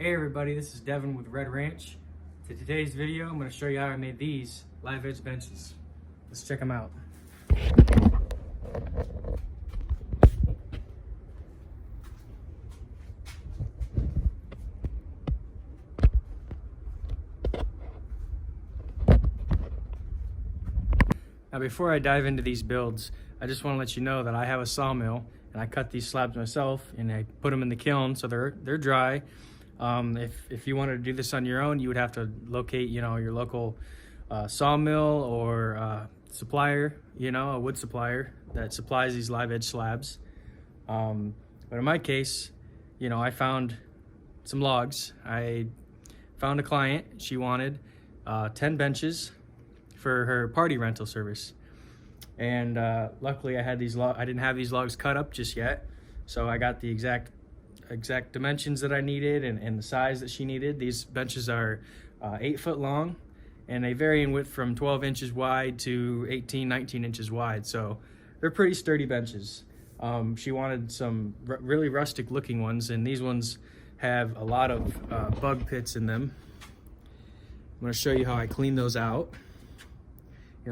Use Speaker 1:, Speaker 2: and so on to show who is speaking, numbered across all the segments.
Speaker 1: Hey everybody, this is Devin with Red Ranch. For today's video, I'm going to show you how I made these live edge benches. Let's check them out. Now before I dive into these builds, I just want to let you know that I have a sawmill and I cut these slabs myself and I put them in the kiln so they're dry. If you wanted to do this on your own, you would have to locate, your local sawmill or supplier, a wood supplier that supplies these live edge slabs. But in my case, I found some logs. I found a client. She wanted 10 benches for her party rental service. And luckily I had these I didn't have these logs cut up just yet. So I got the exact dimensions that I needed and the size that she needed. These benches are 8 foot long and they vary in width from 12 inches wide to 18, 19 inches wide. So they're pretty sturdy benches. She wanted some really rustic looking ones, and these ones have a lot of bug pits in them. I'm gonna show you how I clean those out.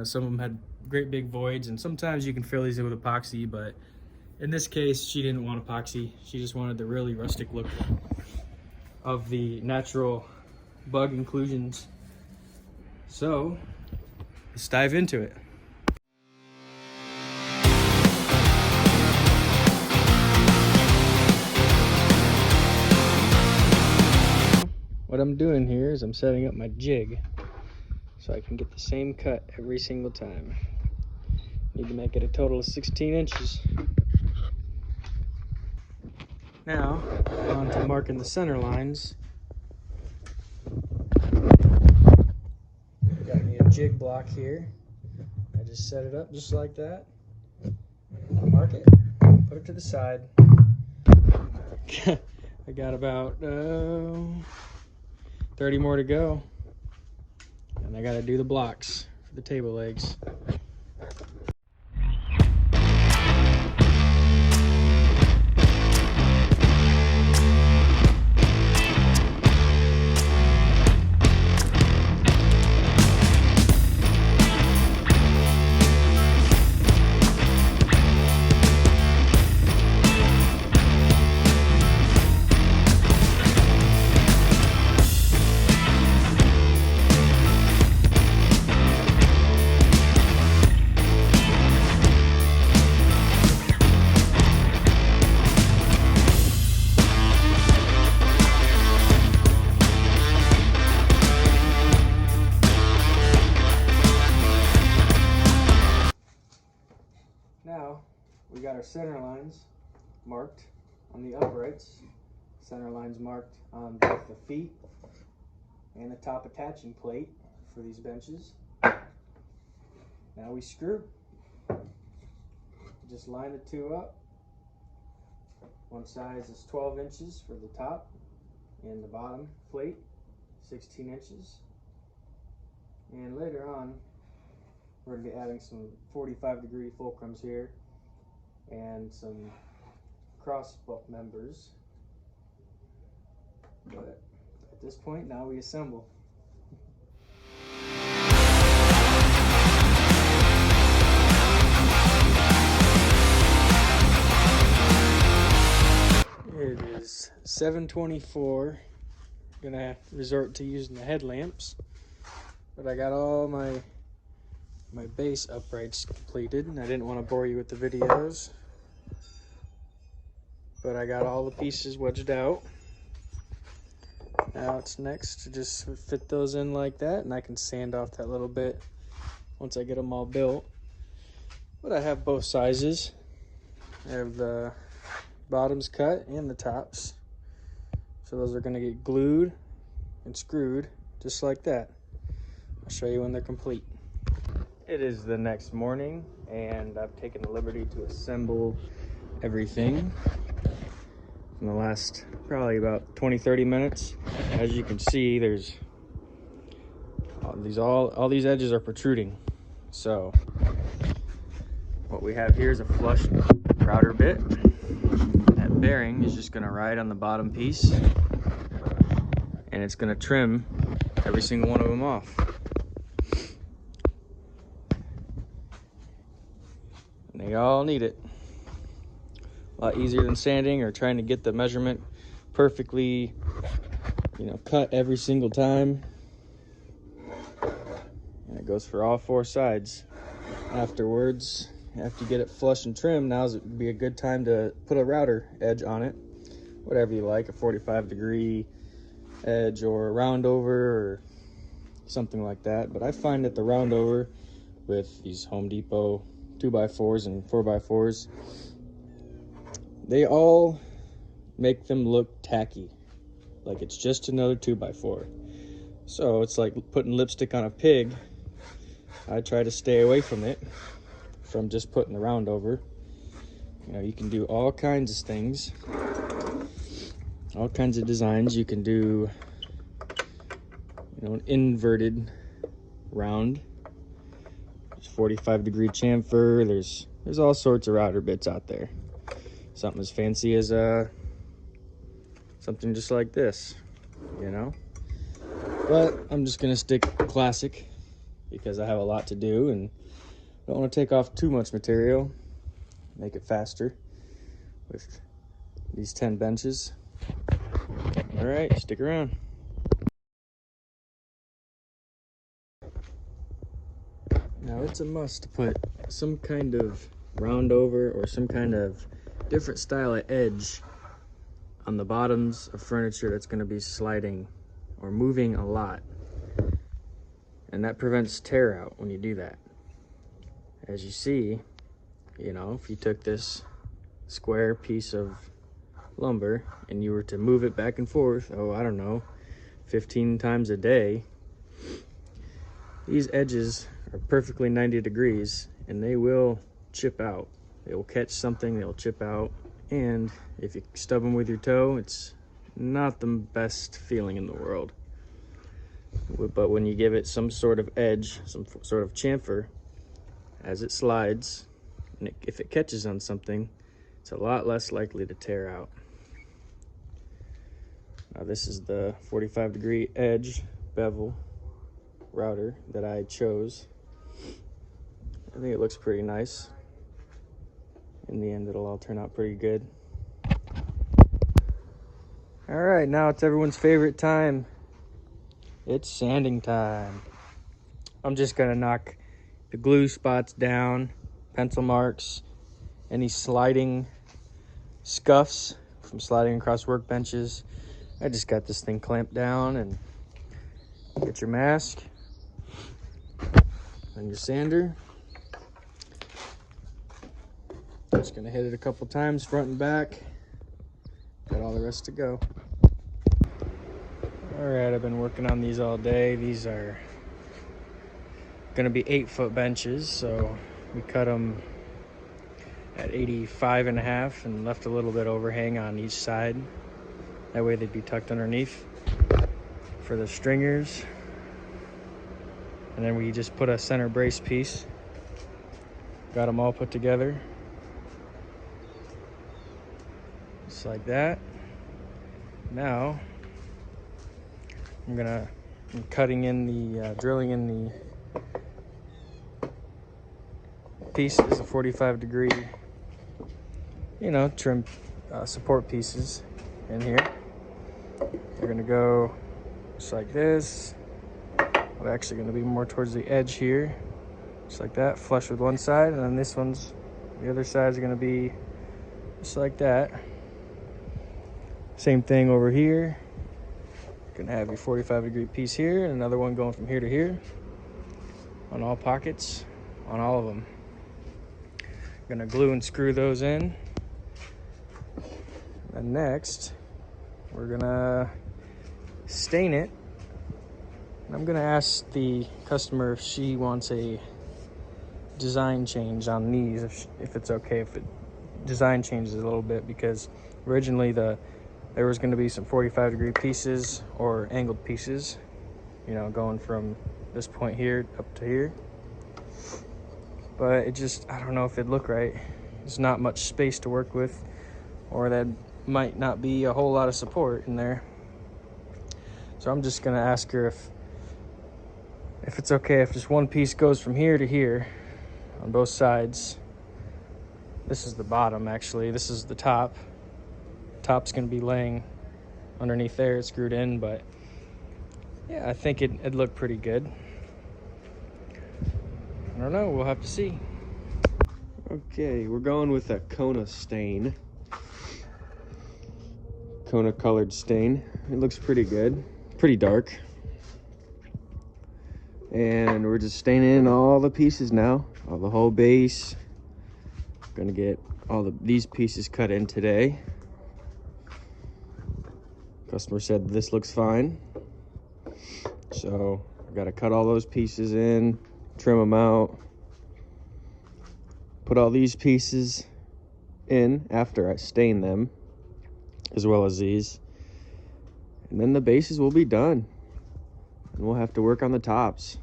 Speaker 1: Some of them had great big voids, and sometimes you can fill these in with epoxy, but in this case, she didn't want epoxy. She just wanted the really rustic look of the natural bug inclusions. So, let's dive into it. What I'm doing here is I'm setting up my jig so I can get the same cut every single time. Need to make it a total of 16 inches. Now, on to marking the center lines. Got me a jig block here. I just set it up just like that. Mark it, put it to the side. I got about 30 more to go. And I gotta do the blocks for the table legs. Now, we got our center lines marked on the uprights. Center lines marked on both the feet and the top attaching plate for these benches. Now we screw. Just line the two up. One size is 12 inches for the top and the bottom plate, 16 inches. And later on, we're going to be adding some 45-degree fulcrums here and some cross butt members. But at this point, now we assemble. It is 7:24. I'm gonna resort to using the headlamps, but I got all my base uprights completed, and I didn't want to bore you with the videos, but I got all the pieces wedged out. Now it's next to just fit those in like that, and I can sand off that little bit once I get them all built. But I have both sizes. I have the bottoms cut and the tops, so those are going to get glued and screwed just like that. I'll show you when they're complete. It is the next morning, and I've taken the liberty to assemble everything in the last probably about 20-30 minutes. As you can see, there's all these edges are protruding. So what we have here is a flush router bit. That bearing is just going to ride on the bottom piece and it's gonna trim every single one of them off. And they all need it. A lot easier than sanding or trying to get the measurement perfectly, cut every single time. And it goes for all four sides. Afterwards, after you get it flush and trimmed, now would be a good time to put a router edge on it. Whatever you like, a 45-degree edge or a round over or something like that. But I find that the round over with these Home Depot 2x4s and 4x4s, they all make them look tacky, like it's just another 2x4. So it's like putting lipstick on a pig. I try to stay away from it, from just putting the round over. You can do all kinds of things, all kinds of designs. You can do, an inverted round. There's 45-degree chamfer. There's all sorts of router bits out there. Something as fancy as something just like this, But I'm just gonna stick classic because I have a lot to do and don't want to take off too much material. Make it faster with these 10 benches. All right, stick around. Now it's a must to put some kind of round over or some kind of different style of edge on the bottoms of furniture that's going to be sliding or moving a lot. And that prevents tear out when you do that. As you see, if you took this square piece of lumber and you were to move it back and forth, 15 times a day, these edges are perfectly 90 degrees and they will chip out. They will catch something, they'll chip out, and if you stub them with your toe, it's not the best feeling in the world. But when you give it some sort of edge, some sort of chamfer, as it slides, and if it catches on something, it's a lot less likely to tear out. Now this is the 45-degree edge bevel router that I chose. I think it looks pretty nice. In the end, it'll all turn out pretty good. All right, now it's everyone's favorite time. It's sanding time. I'm just gonna knock the glue spots down, pencil marks, any sliding scuffs from sliding across workbenches. I just got this thing clamped down, and get your mask and your sander. Just gonna hit it a couple times, front and back. Got all the rest to go. All right, I've been working on these all day. These are gonna be 8-foot benches, so we cut them at 85.5 and left a little bit overhang on each side. That way they'd be tucked underneath for the stringers. And then we just put a center brace piece. Got them all put together. Just like that. Now, I'm cutting in the, drilling in the pieces, the 45-degree, trim support pieces in here. They're gonna go just like this. We're actually gonna be more towards the edge here, just like that, flush with one side, and then the other side is gonna be just like that. Same thing over here. Gonna have your 45-degree piece here and another one going from here to here on all pockets, on all of them. Gonna glue and screw those in. And next, we're gonna stain it. And I'm gonna ask the customer if she wants a design change on these, if it's okay if it design changes a little bit, because originally there was going to be some 45-degree pieces or angled pieces, going from this point here up to here. But I don't know if it'd look right. There's not much space to work with, or that might not be a whole lot of support in there. So I'm just gonna ask her if it's okay if just one piece goes from here to here on both sides. This is the bottom, actually. This is the top. Top's gonna be laying underneath there, it's screwed in, but yeah, I think it'd look pretty good. I don't know, we'll have to see.
Speaker 2: Okay, we're going with a Kona stain. Kona colored stain. It looks pretty good, pretty dark. And we're just staining in all the pieces now, all the whole base. Gonna get all these pieces cut in today. Customer said this looks fine. So I gotta cut all those pieces in, trim them out, put all these pieces in after I stain them, as well as these. And then the bases will be done. And we'll have to work on the tops.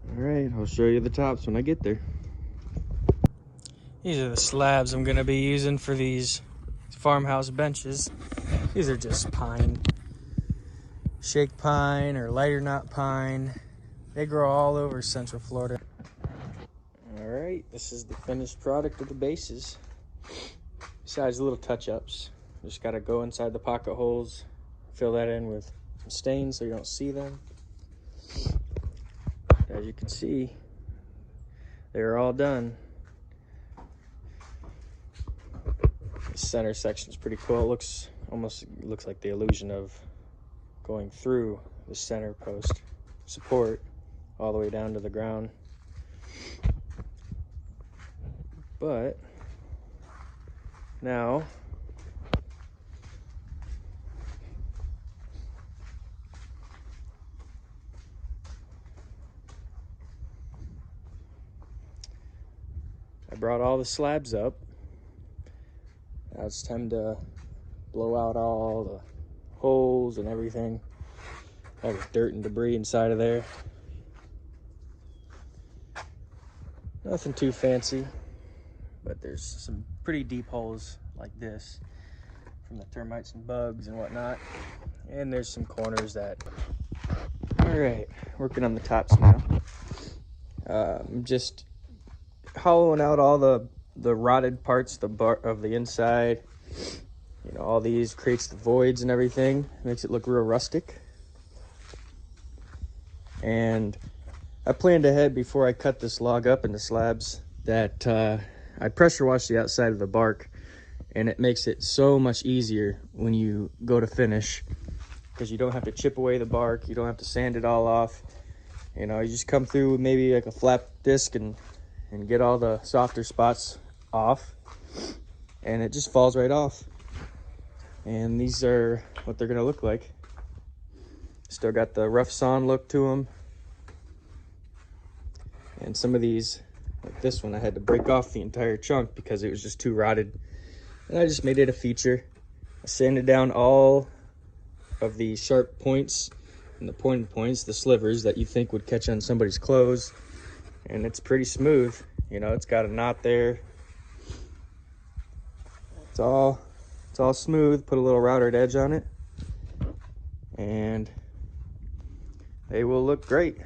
Speaker 2: All right, I'll show you the tops when I get there.
Speaker 1: These are the slabs I'm gonna be using for these farmhouse benches. These are just pine, shake pine or lighter knot pine. They grow all over Central Florida. All right, this is the finished product of the bases. Besides little touch-ups, just gotta go inside the pocket holes, fill that in with some stains so you don't see them. As you can see, they're all done. The center section is pretty cool. It looks like the illusion of going through the center post support all the way down to the ground. But now I brought all the slabs up. Now it's time to blow out all the holes and everything. All the dirt and debris inside of there. Nothing too fancy, but there's some pretty deep holes like this from the termites and bugs and whatnot. And there's some corners that... All right, working on the tops now. I'm just hollowing out all the rotted parts of the inside. You know, all these creates the voids and everything. Makes it look real rustic. And I planned ahead before I cut this log up into slabs that I pressure wash the outside of the bark, and it makes it so much easier when you go to finish, because you don't have to chip away the bark, you don't have to sand it all off. You know, you just come through with maybe like a flap disc and get all the softer spots off, and it just falls right off. And these are what they're gonna look like. Still got the rough sawn look to them. And some of these, like this one, I had to break off the entire chunk because it was just too rotted. And I just made it a feature. I sanded down all of the sharp points and the pointed points, the slivers that you think would catch on somebody's clothes. And it's pretty smooth. You know, it's got a knot there. It's all smooth. Put a little routed edge on it, and they will look great.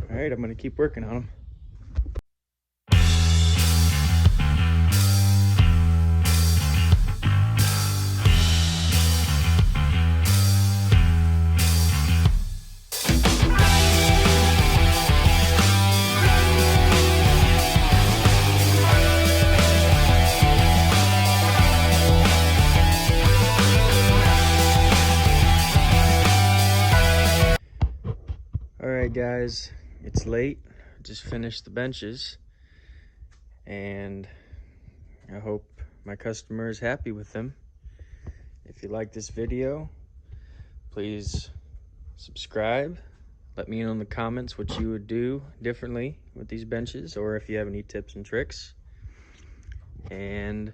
Speaker 1: All right, I'm gonna keep working on them. All right, guys, it's late. Just finished the benches, and I hope my customer is happy with them. If you like this video, please subscribe. Let me know in the comments what you would do differently with these benches, or if you have any tips and tricks. And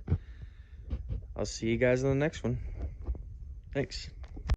Speaker 1: I'll see you guys on the next one. Thanks.